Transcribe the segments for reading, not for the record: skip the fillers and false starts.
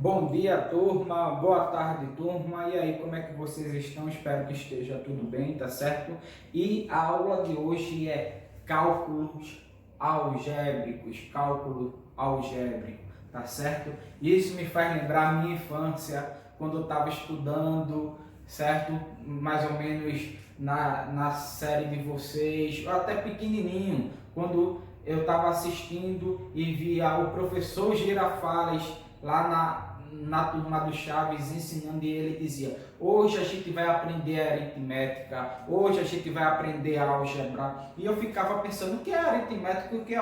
Bom dia, turma. Boa tarde, turma. E aí, como é que vocês estão? Espero que esteja tudo bem, tá certo? E a aula de hoje é cálculo algébrico, tá certo? Isso me faz lembrar a minha infância, quando eu estava estudando, certo? Mais ou menos na série de vocês, ou até pequenininho, quando eu estava assistindo e via o professor Girafales lá na turma do Chaves ensinando, e ele dizia: hoje a gente vai aprender aritmética, hoje a gente vai aprender álgebra. E eu ficava pensando: o que é aritmética, o que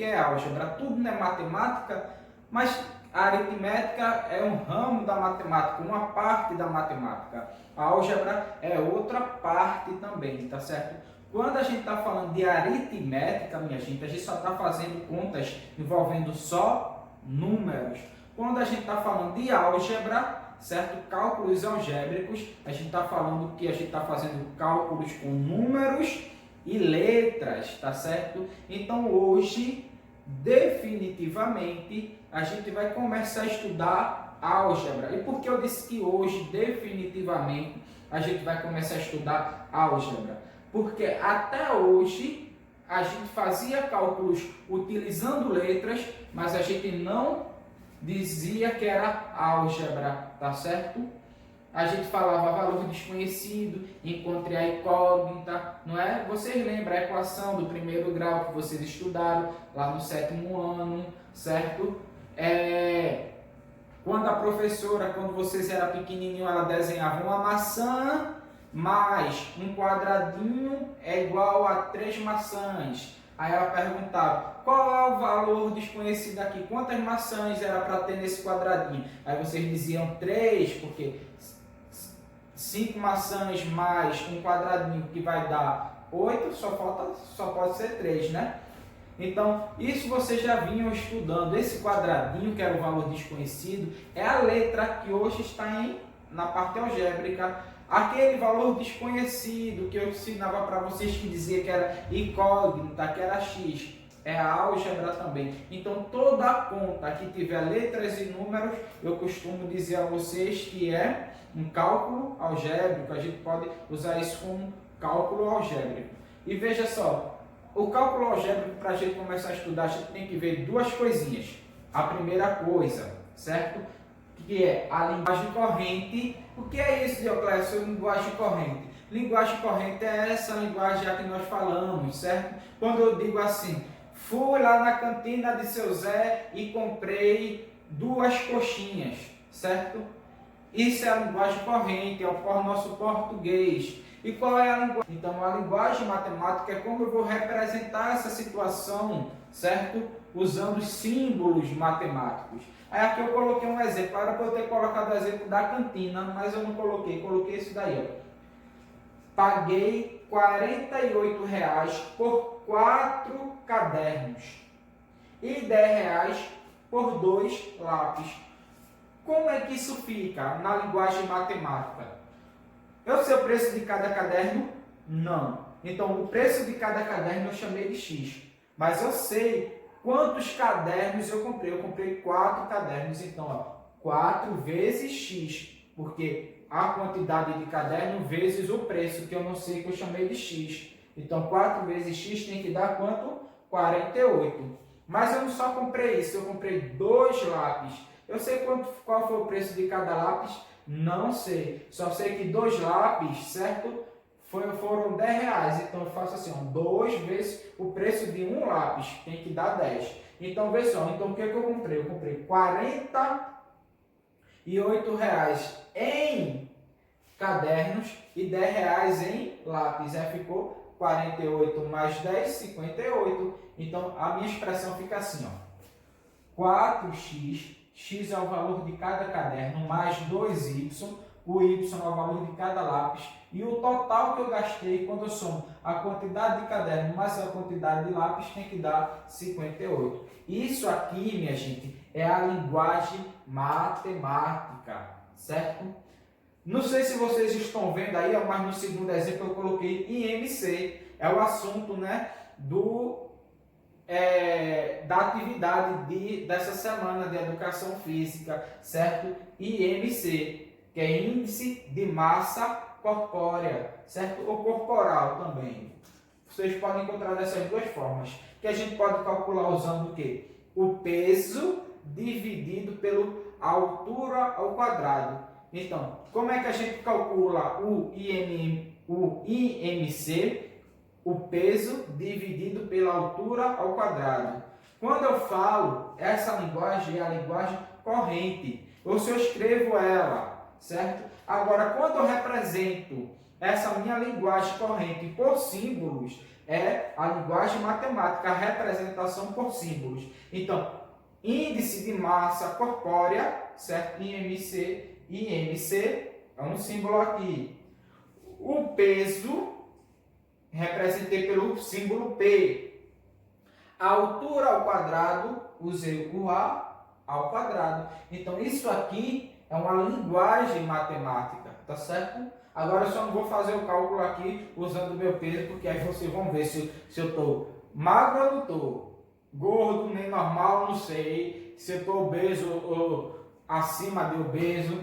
é álgebra? Tudo não é matemática, mas a aritmética é um ramo da matemática, uma parte da matemática. A álgebra é outra parte também, tá certo? Quando a gente está falando de aritmética, minha gente, a gente só está fazendo contas envolvendo só números. Quando a gente está falando de álgebra, certo? Cálculos algébricos, a gente está falando que a gente está fazendo cálculos com números e letras, tá certo? Então hoje, definitivamente, a gente vai começar a estudar álgebra. E por que eu disse que hoje, definitivamente, a gente vai começar a estudar álgebra? Porque até hoje a gente fazia cálculos utilizando letras, mas a gente não dizia que era álgebra, tá certo? A gente falava valor desconhecido, encontre a incógnita, não é? Vocês lembram a equação do primeiro grau que vocês estudaram lá no 7º ano, certo? Quando a professora, quando vocês eram pequenininhos, ela desenhava uma maçã mais um quadradinho é igual a 3 maçãs. Aí ela perguntava: qual é o valor desconhecido aqui? Quantas maçãs era para ter nesse quadradinho? Aí vocês diziam 3, porque 5 maçãs mais um quadradinho que vai dar 8, só pode ser 3, né? Então, isso vocês já vinham estudando. Esse quadradinho, que era o valor desconhecido, é a letra que hoje está na parte algébrica. Aquele valor desconhecido que eu ensinava para vocês, que dizia que era incógnita, que era x, é a álgebra também. Então, toda conta que tiver letras e números, eu costumo dizer a vocês que é um cálculo algébrico. A gente pode usar isso como cálculo algébrico. E veja só, o cálculo algébrico, para a gente começar a estudar, a gente tem que ver duas coisinhas. A primeira coisa, certo? Que é a linguagem corrente. O que é isso, Dioclésio? Linguagem corrente. Linguagem corrente é essa linguagem a que nós falamos, certo? Quando eu digo assim: fui lá na cantina de seu Zé e comprei 2 coxinhas, certo? Isso é a linguagem corrente, é o nosso português. E qual é a linguagem? Então, a linguagem matemática é como eu vou representar essa situação, certo? Usando símbolos matemáticos. Aí aqui eu coloquei um exemplo. Era para eu ter colocado o exemplo da cantina, mas eu não coloquei. Coloquei isso daí, ó. Paguei R$ 48 por 4 cadernos e R$ 10 por 2 lápis. Como é que isso fica na linguagem matemática? Eu sei o preço de cada caderno? Não. Então, o preço de cada caderno eu chamei de X. Mas eu sei quantos cadernos eu comprei. Eu comprei 4 cadernos. Então, ó, 4 vezes X. Porque a quantidade de caderno vezes o preço, que eu não sei, que eu chamei de X. Então, 4 vezes X tem que dar quanto? 48. Mas eu não só comprei isso, eu comprei 2 lápis. Eu sei qual foi o preço de cada lápis? Não sei. Só sei que 2 lápis, certo? Foram R$ 10. Então eu faço assim, 2 vezes o preço de um lápis, tem que dar 10. Então vê só, então o que eu comprei? Eu comprei R$ 48 em cadernos e R$ 10 em lápis. Aí ficou 48 mais 10, 58. Então a minha expressão fica assim, ó: 4x, x é o valor de cada caderno, mais 2y, o y é o valor de cada lápis, e o total que eu gastei, quando eu somo a quantidade de caderno mais a quantidade de lápis, tem que dar 58. Isso aqui, minha gente, é a linguagem matemática, certo? Não sei se vocês estão vendo aí, mas no segundo exemplo eu coloquei IMC, é o assunto, né, do da atividade dessa semana de Educação Física, certo? IMC, que é Índice de Massa Corpórea, certo? Ou corporal também. Vocês podem encontrar dessas duas formas, que a gente pode calcular usando o quê? O peso dividido pela altura ao quadrado. Então, como é que a gente calcula o IMC? O peso dividido pela altura ao quadrado. Quando eu falo, essa linguagem é a linguagem corrente. Ou se eu escrevo ela, certo? Agora, quando eu represento essa minha linguagem corrente por símbolos, é a linguagem matemática, a representação por símbolos. Então, índice de massa corpórea, certo? IMC, IMC é um símbolo aqui. O peso, representei pelo símbolo P. A altura ao quadrado, usei o A ao quadrado. Então, isso aqui é uma linguagem matemática, tá certo? Agora, eu só não vou fazer o cálculo aqui usando o meu peso, porque aí vocês vão ver se eu estou magro ou não estou. Gordo, nem normal, não sei. Se eu estou obeso ou acima de obeso.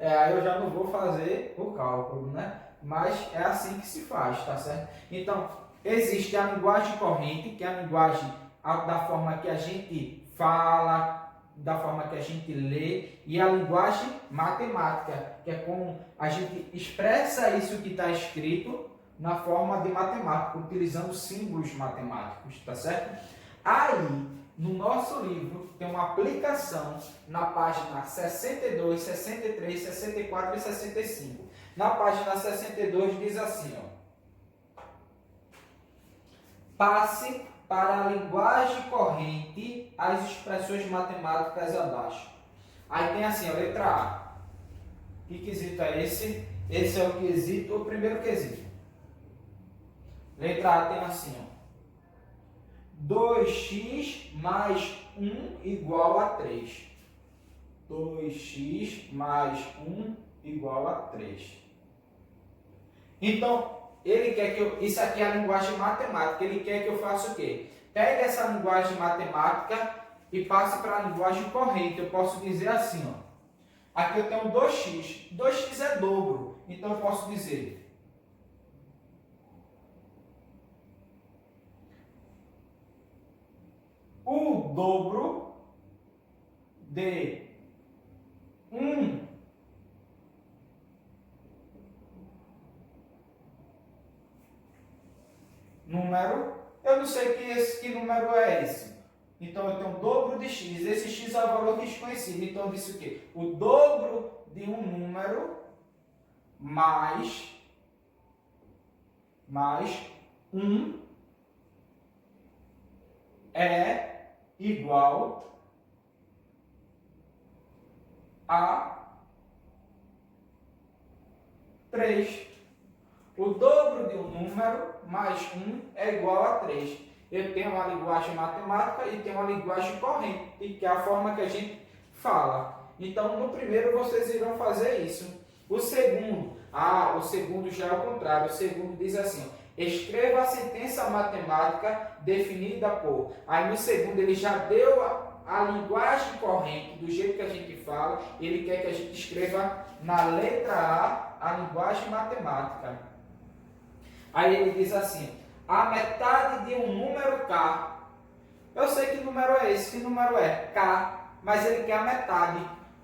Aí eu já não vou fazer o cálculo, né? Mas é assim que se faz, tá certo? Então, existe a linguagem corrente, que é a linguagem da forma que a gente fala, da forma que a gente lê, e a linguagem matemática, que é como a gente expressa isso que está escrito na forma de matemática, utilizando símbolos matemáticos, tá certo? Aí, no nosso livro, tem uma aplicação na página 62, 63, 64 e 65. Na página 62 diz assim, ó: passe para a linguagem corrente as expressões matemáticas abaixo. Aí tem assim, a letra A. Que quesito é esse? Esse é o quesito, o primeiro quesito. Letra A tem assim, ó: 2x mais 1 igual a 3. 2x mais 1 igual a 3. Então, ele quer que eu... Isso aqui é a linguagem matemática. Ele quer que eu faça o quê? Pegue essa linguagem matemática e passe para a linguagem corrente. Eu posso dizer assim, ó. Aqui eu tenho 2x. 2x é dobro. Então, eu posso dizer... o dobro de 1 número, eu não sei que número é esse. Então, eu tenho o dobro de x. Esse x é o valor desconhecido. Então, eu disse o quê? O dobro de um número mais 1 é igual a 3. O dobro de um número mais 1 é igual a 3. Eu tenho uma linguagem matemática e tenho uma linguagem corrente, que é a forma que a gente fala. Então, no primeiro, vocês irão fazer isso. O segundo já é o contrário. O segundo diz assim, ó: escreva a sentença matemática definida por... Aí, no segundo, ele já deu a linguagem corrente, do jeito que a gente fala. Ele quer que a gente escreva na letra A linguagem matemática. Aí ele diz assim: a metade de um número K. Eu sei que número é esse, que número é K, mas ele quer a metade.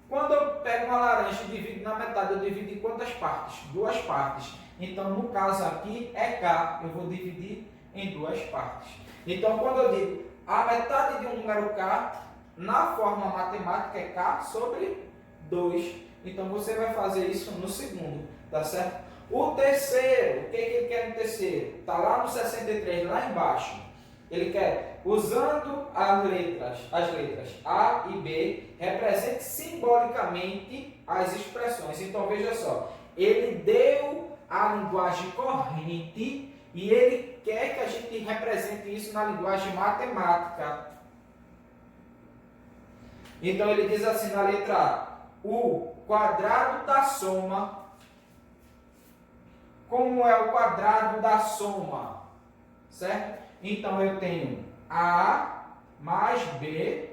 Quando eu pego uma laranja e divido na metade, eu divido em quantas partes? 2 partes. Então, no caso aqui é K, eu vou dividir em 2 partes. Então, quando eu digo a metade de um número K, na forma matemática é K sobre 2. Então, você vai fazer isso no segundo, tá certo? O terceiro, o que ele quer no terceiro? Está lá no 63, lá embaixo. Ele quer, usando as letras A e B, represente simbolicamente as expressões. Então, veja só, ele deu a linguagem corrente e ele quer que a gente represente isso na linguagem matemática. Então, ele diz assim na letra A: o quadrado da soma. Como é o quadrado da soma? Certo? Então, eu tenho A mais B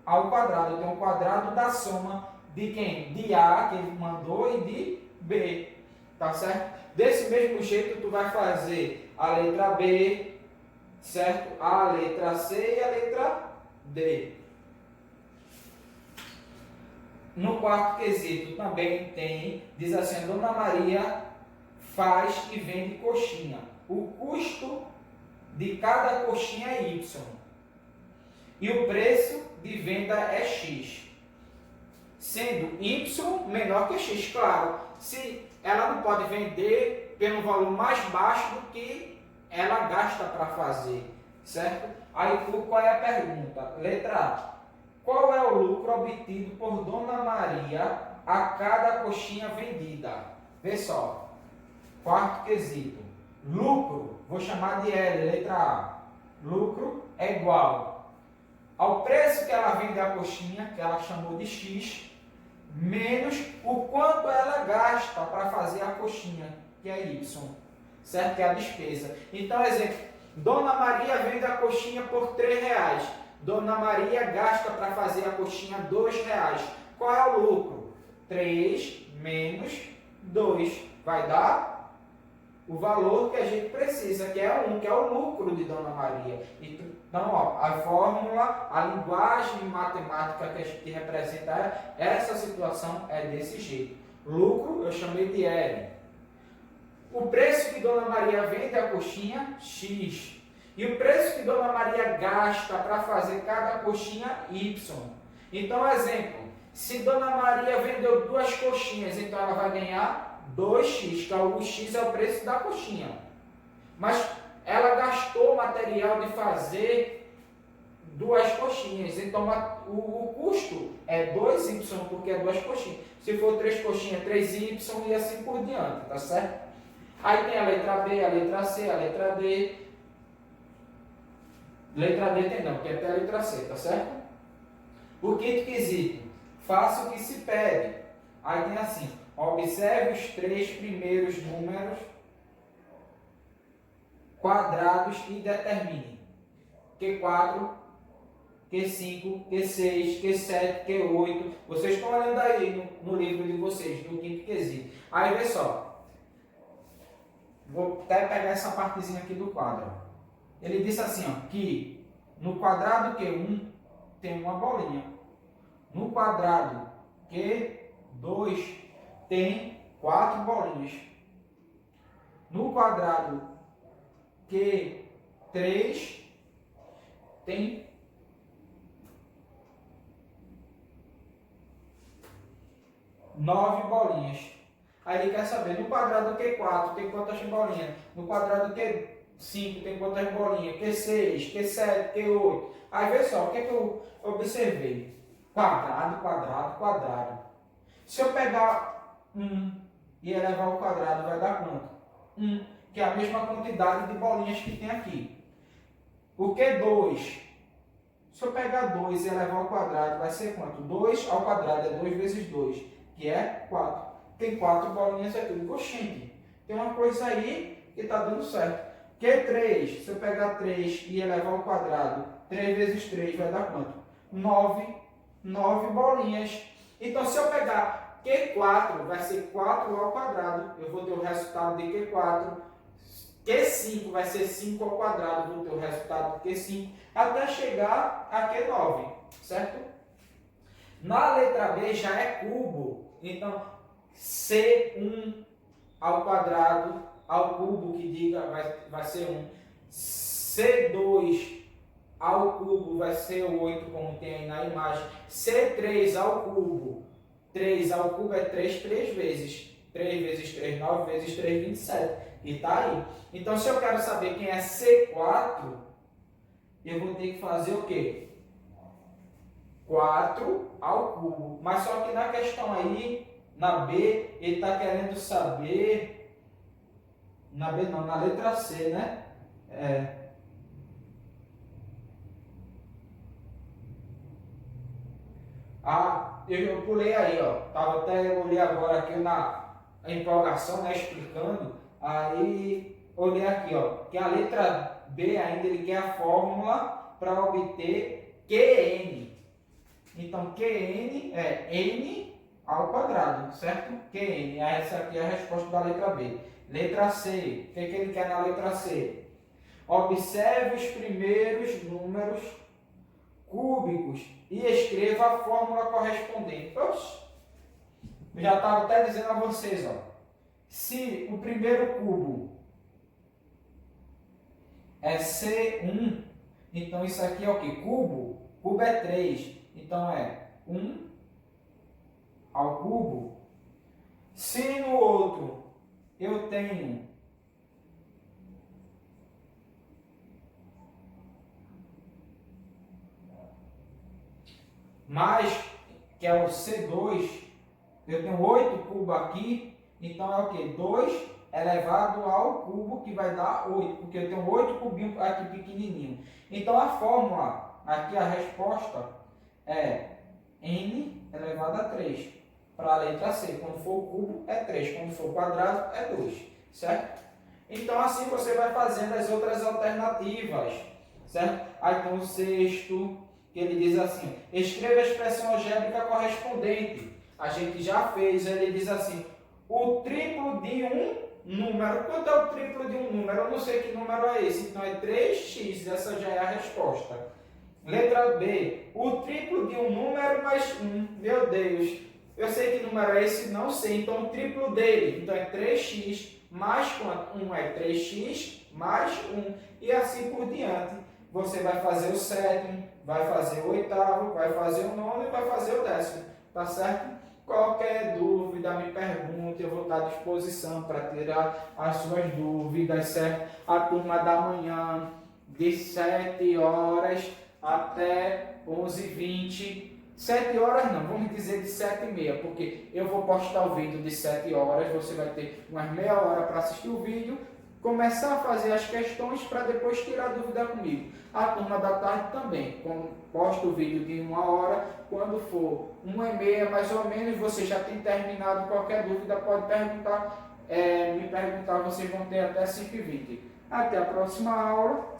ao quadrado. Eu tenho o quadrado da soma de quem? De A, que ele mandou, e de B. Tá certo? Desse mesmo jeito, tu vai fazer a letra B, certo? A letra C e a letra D. No quarto quesito também tem, diz assim, Dona Maria faz e vende coxinha. O custo de cada coxinha é Y. E o preço de venda é X. Sendo Y menor que X, claro. Se ela não pode vender pelo valor mais baixo do que ela gasta para fazer, certo? Aí, qual é a pergunta? Letra A. Qual é o lucro obtido por Dona Maria a cada coxinha vendida? Vê só. Quarto quesito. Lucro, vou chamar de L, letra A. Lucro é igual ao preço que ela vende a coxinha, que ela chamou de X, menos o quanto ela gasta para fazer a coxinha, que é Y, certo? Que é a despesa. Então, exemplo, Dona Maria vende a coxinha por R$3. Dona Maria gasta para fazer a coxinha R$2. Qual é o lucro? 3 menos 2. Vai dar o valor que a gente precisa, que é 1, que é o lucro de Dona Maria. Então, ó, a fórmula, a linguagem matemática que a gente representa essa situação é desse jeito. Lucro eu chamei de L. O preço que Dona Maria vende a coxinha, X. E o preço que Dona Maria gasta para fazer cada coxinha, Y. Então, exemplo, se Dona Maria vendeu 2 coxinhas, então ela vai ganhar 2x, que o X é o preço da coxinha. Mas ela gastou material de fazer 2 coxinhas, então o custo é 2y, porque é 2 coxinhas. Se for 3 coxinhas, 3y e assim por diante, tá certo? Aí tem a letra B, a letra C, a letra D. Letra D tem não, que é até a letra C, tá certo? O quinto quesito, faça o que se pede. Aí tem assim, observe os 3 primeiros números quadrados e determine Q4, Q5, Q6, Q7, Q8. Vocês estão olhando aí no livro de vocês, do quinto quesito. Aí vê só, vou até pegar essa partezinha aqui do quadro. Ele disse assim, ó, que no quadrado Q1 tem uma bolinha. No quadrado Q2 tem 4 bolinhas. No quadrado Q3 tem 9 bolinhas. Aí ele quer saber, no quadrado Q4 tem quantas bolinhas? No quadrado Q5 tem quantas bolinhas? Q6, Q7, Q8. Aí vê só, o que é que eu observei? Quadrado, quadrado, quadrado. Se eu pegar 1 e elevar ao quadrado, vai dar quanto? 1, que é a mesma quantidade de bolinhas que tem aqui. O Q2, se eu pegar 2 e elevar ao quadrado, vai ser quanto? 2 ao quadrado é 2 vezes 2, que é 4. Tem 4 bolinhas aqui. Oxente, tem uma coisa aí que está dando certo. Q3, se eu pegar 3 e elevar ao quadrado, 3 vezes 3 vai dar quanto? 9 bolinhas. Então, se eu pegar Q4, vai ser 4 ao quadrado, eu vou ter o resultado de Q4. Q5 vai ser 5 ao quadrado, vou ter o resultado de Q5, até chegar a Q9, certo? Na letra B já é cubo, então C1 ao quadrado, ao cubo, que diga, vai ser 1. C2 ao cubo vai ser 8, como tem aí na imagem. C3 ao cubo, 3 ao cubo é 3 vezes. 3 vezes 3, 9 vezes 3, 27. E está aí. Então, se eu quero saber quem é C4, eu vou ter que fazer o quê? 4 ao cubo. Mas só que na questão aí, na B, ele está querendo saber... Na B não, na letra C, né? Eu pulei aí, ó. Eu olhei agora aqui na empolgação, né? Explicando. Aí olhei aqui, ó. Que a letra B ainda ele quer a fórmula para obter Qn. Então, Qn é n ao quadrado, certo? Qn, essa aqui é a resposta da letra B. Letra C, o que ele quer na letra C? Observe os primeiros números cúbicos e escreva a fórmula correspondente. Oxe, eu já estava até dizendo a vocês, ó, se o primeiro cubo é C1, então isso aqui é o que? Cubo? Cubo é 3, então é 1 ao cubo. Se no outro eu tenho mais, que é o C2, eu tenho 8 cubos aqui, então é o que? 2 elevado ao cubo, que vai dar 8, porque eu tenho 8 cubinhos aqui pequenininho. Então a fórmula, aqui a resposta é n elevado a 3, para a letra C. Quando for o cubo é 3, quando for o quadrado é 2, certo? Então assim você vai fazendo as outras alternativas, certo? Aí tem o sexto, que ele diz assim, escreva a expressão algébrica correspondente. A gente já fez, ele diz assim, o triplo de um número. Quanto é o triplo de um número? Eu não sei que número é esse, então é 3x, essa já é a resposta. Letra B, o triplo de um número mais 1. Meu Deus, eu sei que número é esse, não sei, então o triplo dele, então é 3x mais quanto? 1 é 3x mais 1, e assim por diante. Você vai fazer o sétimo, vai fazer o oitavo, vai fazer o nono e vai fazer o décimo, tá certo? Qualquer dúvida, me pergunte, eu vou estar à disposição para tirar as suas dúvidas, certo? A turma da manhã, de 7 horas até 11h20. 7 horas não, vamos dizer de 7h30, porque eu vou postar o vídeo de 7 horas, você vai ter umas meia hora para assistir o vídeo, começar a fazer as questões para depois tirar dúvida comigo. A turma da tarde também, posto o vídeo de 1 hora, quando for 1h30 mais ou menos, você já tem terminado, qualquer dúvida pode perguntar, me perguntar, vocês vão ter até 5h20. Até a próxima aula.